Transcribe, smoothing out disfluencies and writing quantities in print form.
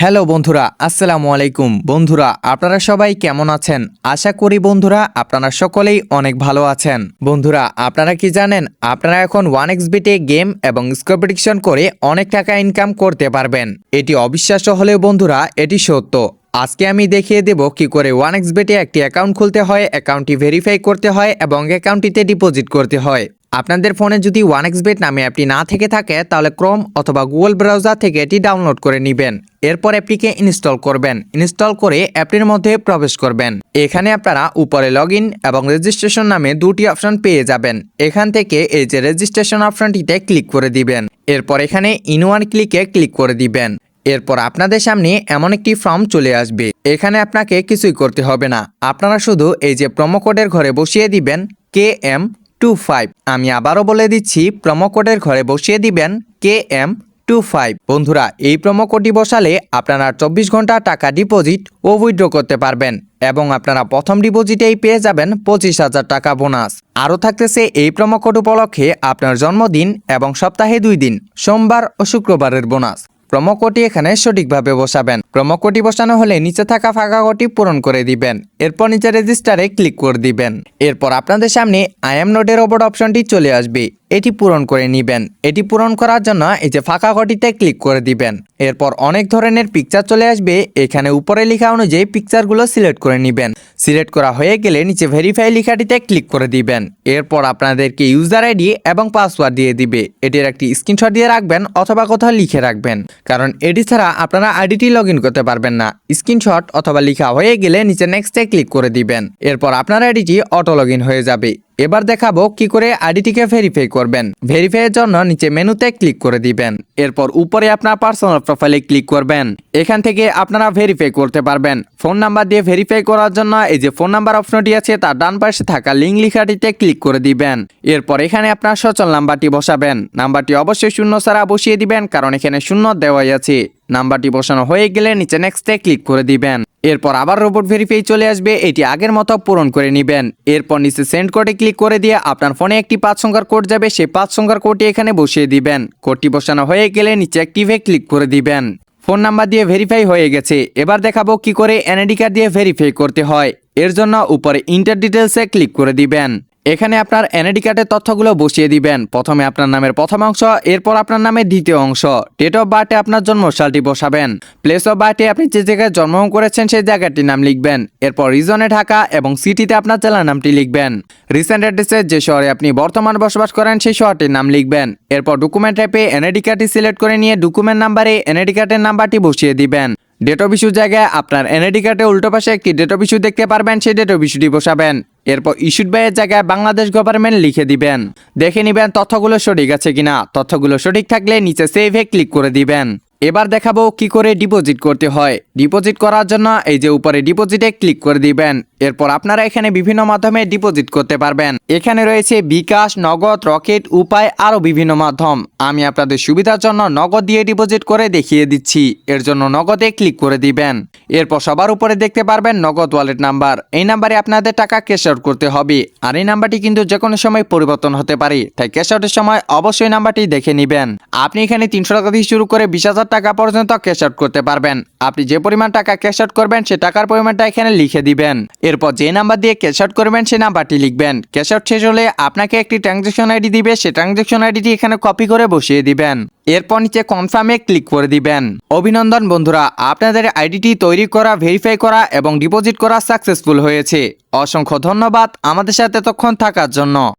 Hello বন্ধুরা, আসসালামু আলাইকুম। বন্ধুরা, আপনারা সবাই কেমন আছেন? আশা করি বন্ধুরা আপনারা সকলেই অনেক ভালো আছেন। বন্ধুরা, আপনারা কি জানেন আপনারা এখন 1xBet-এ গেম এবং স্কোর প্রেডিকশন করে অনেক টাকা ইনকাম করতে পারবেন। এটি অবিশ্বাস্য হলেও বন্ধুরা এটি সত্য। আজকে আমি দেখিয়ে দেব কি করে 1xBet-এ একটি অ্যাকাউন্ট খুলতে হয়, অ্যাকাউন্টটি ভেরিফাই করতে হয় এবং অ্যাকাউন্টটিতে ডিপোজিট করতে হয়। আপনাদের ফোনে যদি 1xBet নামে অ্যাপটি না থেকে থাকে তাহলে ক্রোম অথবা গুগল ব্রাউজার থেকে এটি ডাউনলোড করে নেবেন। এরপর অ্যাপটিকে ইনস্টল করবেন। ইনস্টল করে অ্যাপটির মধ্যে প্রবেশ করবেন। এখানে আপনারা উপরে লগইন এবং রেজিস্ট্রেশন নামে দুটি অপশন পেয়ে যাবেন। এখান থেকে এই যে রেজিস্ট্রেশন অপশনটিতে ক্লিক করে দিবেন। এরপর এখানে ইন ওয়ান ক্লিকে ক্লিক করে দিবেন। এরপর আপনাদের সামনে এমন একটি ফর্ম চলে আসবে। এখানে আপনাকে কিছুই করতে হবে না, আপনারা শুধু এই যে প্রোমো কোডের ঘরে বসিয়ে দিবেন KM25। আমি আবারও বলে দিচ্ছি, প্রোমো কোডের ঘরে বসিয়ে দিবেন KM25। বন্ধুরা, এই প্রোমো কোডটি বসালে আপনারা 24 ঘন্টা টাকা ডিপোজিট ও উইথড্র করতে পারবেন এবং আপনারা প্রথম ডিপোজিটেই পেয়ে যাবেন 25,000 টাকা বোনাস। আরও থাকতেছে এই প্রোমো কোড উপলক্ষে আপনার জন্মদিন এবং সপ্তাহে 2 দিন সোমবার ও শুক্রবারের বোনাস। প্রোমো কোডটি এখানে সঠিকভাবে বসাবেন। প্রোমো কোডটি বসানো হলে নিচে থাকা ফাঁকা ঘরটি পূরণ করে দিবেন। এরপর নিচে রেজিস্টারে ক্লিক করে দিবেন। এরপর আপনাদের সামনে I am not a robot অপশনটি চলে আসবে। এটি পূরণ করে নেবেন। এটি পূরণ করার জন্য এই যে ফাঁকা ঘরটিতে ক্লিক করে দিবেন। এরপর অনেক ধরনের পিকচার চলে আসবে। এখানে উপরে লেখা অনুযায়ী পিকচারগুলো সিলেক্ট করে নেবেন। সিলেক্ট করা হয়ে গেলে নিচে ভেরিফাই লেখাটিতে ক্লিক করে দিবেন। এরপর আপনাদেরকে ইউজার আইডি এবং পাসওয়ার্ড দিয়ে দিবে। এটির একটি স্ক্রিনশট দিয়ে রাখবেন অথবা কোথাও লিখে রাখবেন, কারণ এটি ছাড়া আপনারা আইডিটি লগ ইন করতে পারবেন না। স্ক্রিনশট অথবা লেখা হয়ে গেলে নিচে নেক্সটে ক্লিক করে দিবেন। এরপর আপনার আইডিটি অটো লগ ইন হয়ে যাবে। এবার দেখাবো কি করে আইডিটিকে ভেরিফাই করবেন। ভেরিফাইয়ের জন্য নিচে মেনুতে ক্লিক করে দিবেন। এরপর উপরে আপনার পার্সোনাল প্রোফাইলে ক্লিক করবেন। এখান থেকে আপনারা ভেরিফাই করতে পারবেন। ফোন নাম্বার দিয়ে ভেরিফাই করার জন্য এই যে ফোন নাম্বার অপশনটি আছে তার ডান পাশে থাকা লিঙ্ক লেখাটিতে ক্লিক করে দিবেন। এরপর এখানে আপনার সচল নাম্বারটি বসাবেন। নাম্বারটি অবশ্যই শূন্য ছাড়া বসিয়ে দিবেন, কারণ এখানে শূন্য দেওয়াই আছে। নাম্বারটি বসানো হয়ে গেলে নিচে নেক্সটে ক্লিক করে দিবেন। এরপর আবার রোবট ভেরিফাই চলে আসবে। এটি আগের মতো পূরণ করে নেবেন। এরপর নিচে সেন্ড কোডে ক্লিক করে দিয়ে আপনার ফোনে একটি 5 সংখ্যার কোড যাবে। সেই 5 সংখ্যার কোডটি এখানে বসিয়ে দিবেন। কোডটি বসানো হয়ে গেলে নিচে অ্যাক্টিভে ক্লিক করে দিবেন। ফোন নাম্বার দিয়ে ভেরিফাই হয়ে গেছে। এবার দেখাবো কি করে এনআইডি কার্ড দিয়ে ভেরিফাই করতে হয়। এর জন্য উপরে ইন্টার ডিটেলসে ক্লিক করে দিবেন। এখানে আপনার এনআইডি কার্ডের তথ্যগুলো বসিয়ে দিবেন। প্রথমে আপনার নামের প্রথম অংশ, এরপর আপনার নামের দ্বিতীয় অংশ। ডেট অফ বার্থে আপনার জন্মসালটি বসাবেন। প্লেস অফ বার্থে আপনি যে জায়গায় জন্মগ্রহণ করেছেন সেই জায়গাটির নাম লিখবেন। এরপর রিজনে ঢাকা এবং সিটিতে আপনার জেলার নামটি লিখবেন। রিসেন্ট অ্যাড্রেসে যে শহরে আপনি বর্তমান বসবাস করেন সেই শহরটির নাম লিখবেন। এরপর ডকুমেন্ট টাইপে এনআইডি কার্ডটি সিলেক্ট করে নিয়ে ডকুমেন্ট নাম্বারে এনআইডি কার্ডের নাম্বারটি বসিয়ে দিবেন। ডেট অফ ইস্যু জায়গায় আপনার এনআইডি কার্ডের উল্টো পাশে একটি ডেট অফ ইস্যু দেখতে পারবেন, সেই ডেট অফ ইস্যুটি বসাবেন। এরপর ইস্যুড বাই এর জায়গায় বাংলাদেশ গভর্নমেন্ট লিখে দিবেন। দেখে নিবেন তথ্যগুলো সঠিক আছে কিনা। তথ্যগুলো সঠিক থাকলে নিচে সেভে ক্লিক করে দিবেন। এবার দেখাবো কি করে ডিপোজিট করতে হয়। ডিপোজিট করার জন্য এই যে উপরে ডিপোজিটে ক্লিক করে দিবেন। এরপর আপনারা এখানে বিভিন্ন মাধ্যমে ডিপোজিট করতে পারবেন। এখানে রয়েছে বিকাশ, নগদ, রকেট, উপায় আরও বিভিন্ন মাধ্যম। আমি আপনাদের সুবিধার জন্য নগদ দিয়ে ডিপোজিট করে দেখিয়ে দিচ্ছি। এর জন্য নগদে ক্লিক করে দিবেন। এরপর সবার উপরে দেখতে পারবেন নগদ ওয়ালেট নাম্বার। এই নাম্বারে আপনাদের টাকা ক্যাশ আউট করতে হবে। আর এই নাম্বারটি কিন্তু যে কোনো সময় পরিবর্তন হতে পারে, তাই ক্যাশ আউটের সময় অবশ্যই নাম্বারটি দেখে নেবেন। আপনি এখানে 300 টাকা থেকে শুরু করে 20,000 টাকা পর্যন্ত ক্যাশ আউট করতে পারবেন। আপনি যে পরিমাণ টাকা ক্যাশ আউট করবেন সে টাকার পরিমাণটা এখানে লিখে দিবেন। এরপর যে নাম্বার দিয়ে ক্যাশ আউট করবেন সেই নাম্বারটি লিখবেন। ক্যাশ আউট শেষ হলে আপনাকে একটি ট্রানজ্যাকশন আইডি দিবে, সেই ট্রানজ্যাকশন আইডিটি এখানে কপি করে বসিয়ে দিবেন। এরপর নিচে কনফার্মে ক্লিক করে দিবেন। অভিনন্দন বন্ধুরা, আপনাদের আইডিটি তৈরি করা, ভেরিফাই করা এবং ডিপোজিট করা সাকসেসফুল হয়েছে। অসংখ্য ধন্যবাদ আমাদের সাথে এতক্ষণ থাকার জন্য।